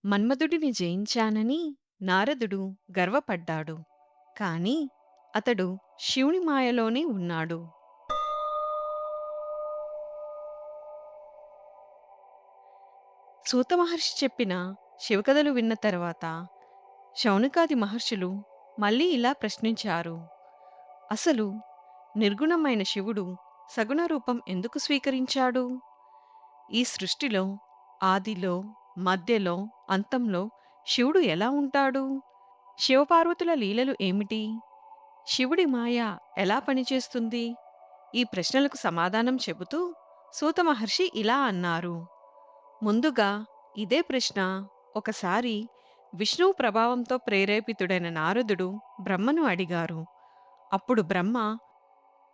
మన్మధుడిని జయించానని నారదుడు గర్వపడ్డాడు. కాని అతడు శివుని మాయలోనే ఉన్నాడు. సూత మహర్షి చెప్పిన శివకథలు విన్న తర్వాత శౌనకాది మహర్షులు మళ్ళీ ఇలా ప్రశ్నించారు. అసలు నిర్గుణమైన శివుడు సగుణ రూపం ఎందుకు స్వీకరించాడు? ఈ సృష్టిలో ఆదిలో, మధ్యలో, అంతంలో శివుడు ఎలా ఉంటాడు? శివపార్వతుల లీలలు ఏమిటి? శివుడి మాయ ఎలా పనిచేస్తుంది? ఈ ప్రశ్నలకు సమాధానం చెబుతూ సూత మహర్షి ఇలా అన్నారు. ముందుగా ఇదే ప్రశ్న ఒకసారి విష్ణువు ప్రభావంతో ప్రేరేపితుడైన నారదుడు బ్రహ్మను అడిగారు. అప్పుడు బ్రహ్మ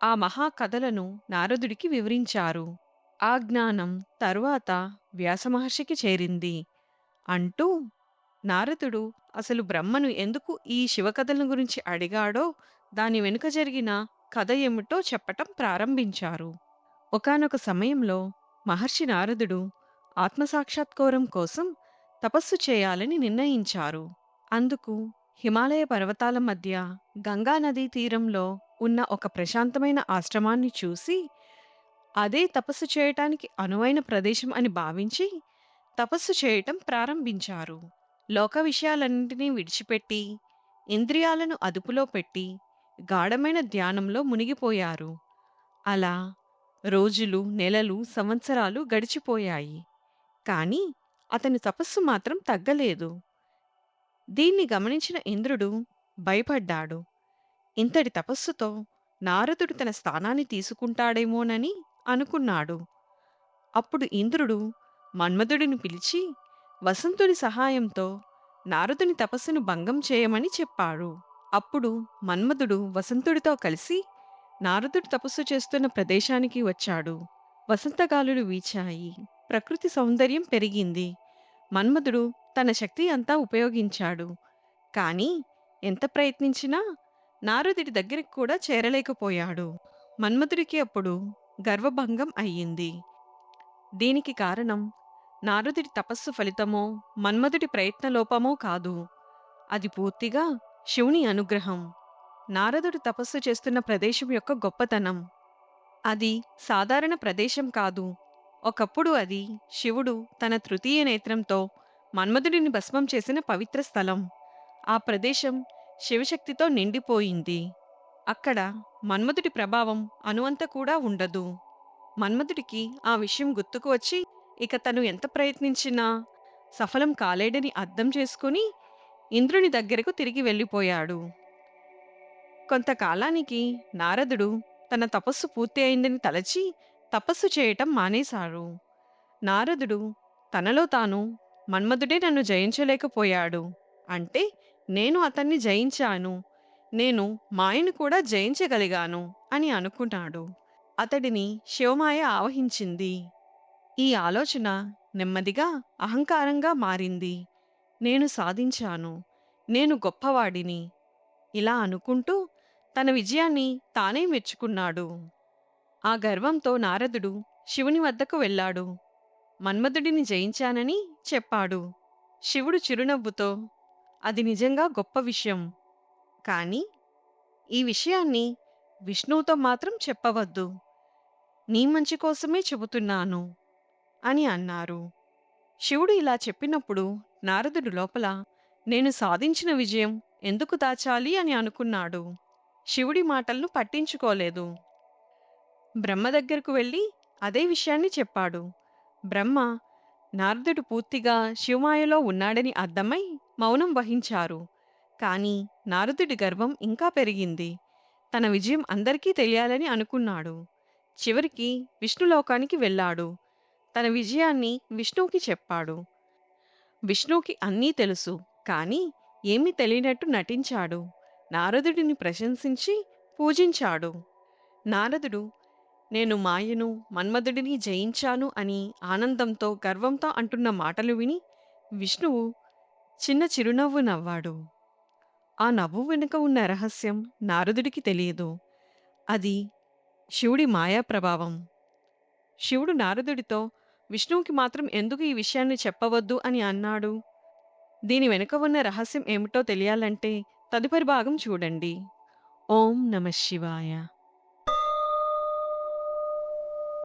ఆ మహాకథలను నారదుడికి వివరించారు. ఆ జ్ఞానం తరువాత వ్యాసమహర్షికి చేరింది. అంటూ నారదుడు అసలు బ్రహ్మను ఎందుకు ఈ శివకథలను గురించి అడిగాడో, దాని వెనుక జరిగిన కథ ఏమిటో చెప్పటం ప్రారంభించారు. ఒకానొక సమయంలో మహర్షి నారదుడు ఆత్మసాక్షాత్కారం కోసం తపస్సు చేయాలని నిర్ణయించారు. అందుకు హిమాలయ పర్వతాల మధ్య గంగా నదీ తీరంలో ఉన్న ఒక ప్రశాంతమైన ఆశ్రమాన్ని చూసి, అదే తపస్సు చేయటానికి అనువైన ప్రదేశం అని భావించి తపస్సు చేయటం ప్రారంభించారు. లోక విషయాలన్నింటినీ విడిచిపెట్టి, ఇంద్రియాలను అదుపులో పెట్టి, గాఢమైన ధ్యానంలో మునిగిపోయారు. అలా రోజులు, నెలలు, సంవత్సరాలు గడిచిపోయాయి. కానీ అతని తపస్సు మాత్రం తగ్గలేదు. దీన్ని గమనించిన ఇంద్రుడు భయపడ్డాడు. ఇంతటి తపస్సుతో నారదుడు తన స్థానాన్ని తీసుకుంటాడేమోనని అనుకున్నాడు. అప్పుడు ఇంద్రుడు మన్మధుడిని పిలిచి వసంతుని సహాయంతో నారదుని తపస్సును భంగం చేయమని చెప్పాడు. అప్పుడు మన్మధుడు వసంతుడితో కలిసి నారదుడు తపస్సు చేస్తున్న ప్రదేశానికి వచ్చాడు. వసంతగాలులు వీచాయి. ప్రకృతి సౌందర్యం పెరిగింది. మన్మధుడు తన శక్తి అంతా ఉపయోగించాడు. కానీ ఎంత ప్రయత్నించినా నారదుడి దగ్గరికి కూడా చేరలేకపోయాడు. మన్మధుడికి అప్పుడు గర్వభంగం అయ్యింది. దీనికి కారణం నారదుడి తపస్సు ఫలితమో, మన్మధుడి ప్రయత్నలోపమో కాదు. అది పూర్తిగా శివుని అనుగ్రహం. నారదుడు తపస్సు చేస్తున్న ప్రదేశం యొక్క గొప్పతనం. అది సాధారణ ప్రదేశం కాదు. ఒకప్పుడు అది శివుడు తన తృతీయ నేత్రంతో మన్మధుడిని భస్మం చేసిన పవిత్ర స్థలం. ఆ ప్రదేశం శివశక్తితో నిండిపోయింది. అక్కడ మన్మధుడి ప్రభావం అణువంత కూడా ఉండదు. మన్మధుడికి ఆ విషయం గుర్తుకు వచ్చి, ఇక తను ఎంత ప్రయత్నించినా సఫలం కాలేడని అర్థం చేసుకుని ఇంద్రుని దగ్గరకు తిరిగి వెళ్ళిపోయాడు. కొంతకాలానికి నారదుడు తన తపస్సు పూర్తి అయిందని తలచి తపస్సు చేయటం మానేశాడు. నారదుడు తనలో తాను మన్మధుడే నన్ను జయించలేకపోయాడు. అంటే నేను అతన్ని జయించాను. నేను మాయను కూడా జయించగలిగాను అని అనుకున్నాడు. అతడిని శివమాయ ఆవహించింది. ఈ ఆలోచన నెమ్మదిగా అహంకారంగా మారింది. నేను సాధించాను. నేను గొప్పవాడిని. ఇలా అనుకుంటూ తన విజయాన్ని తానే మెచ్చుకున్నాడు. ఆ గర్వంతో నారదుడు శివుని వద్దకు వెళ్ళాడు. మన్మధుడిని జయించానని చెప్పాడు. శివుడు చిరునవ్వుతో అది నిజంగా గొప్ప విషయం. కానీ ఈ విషయాన్ని విష్ణువుతో మాత్రం చెప్పవద్దు. నీ మంచి కోసమే చెబుతున్నాను అని అన్నారు. శివుడు ఇలా చెప్పినప్పుడు నారదుడు లోపల నేను సాధించిన విజయం ఎందుకు దాచాలి అని అనుకున్నాడు. శివుడి మాటలను పట్టించుకోలేదు. బ్రహ్మ దగ్గరకు వెళ్ళి అదే విషయాన్ని చెప్పాడు. బ్రహ్మ నారదుడు పూర్తిగా శివమాయలో ఉన్నాడని అర్థమై మౌనం వహించారు. కానీ నారదుడి గర్వం ఇంకా పెరిగింది. తన విజయం అందరికీ తెలియాలని అనుకున్నాడు. చివరికి విష్ణులోకానికి వెళ్ళాడు. తన విజయాన్ని విష్ణువుకి చెప్పాడు. విష్ణువుకి అన్నీ తెలుసు. కానీ ఏమీ తెలియనట్టు నటించాడు. నారదుడిని ప్రశంసించి పూజించాడు. నారదుడు నేను మాయను, మన్మధుడిని జయించాను అని ఆనందంతో, గర్వంతో అంటున్న మాటలు విని విష్ణువు చిన్న చిరునవ్వు నవ్వాడు. ఆ నవ్వు వెనుక ఉన్న రహస్యం నారదుడికి తెలియదు. అది శివుడి మాయా ప్రభావం. శివుడు నారదుడితో విష్ణువుకి మాత్రం ఎందుకు ఈ విషయాన్ని చెప్పవద్దు అని అన్నాడు? దీని వెనుక ఉన్న రహస్యం ఏమిటో తెలియాలంటే తదుపరి భాగం చూడండి. ఓం నమః శివాయ.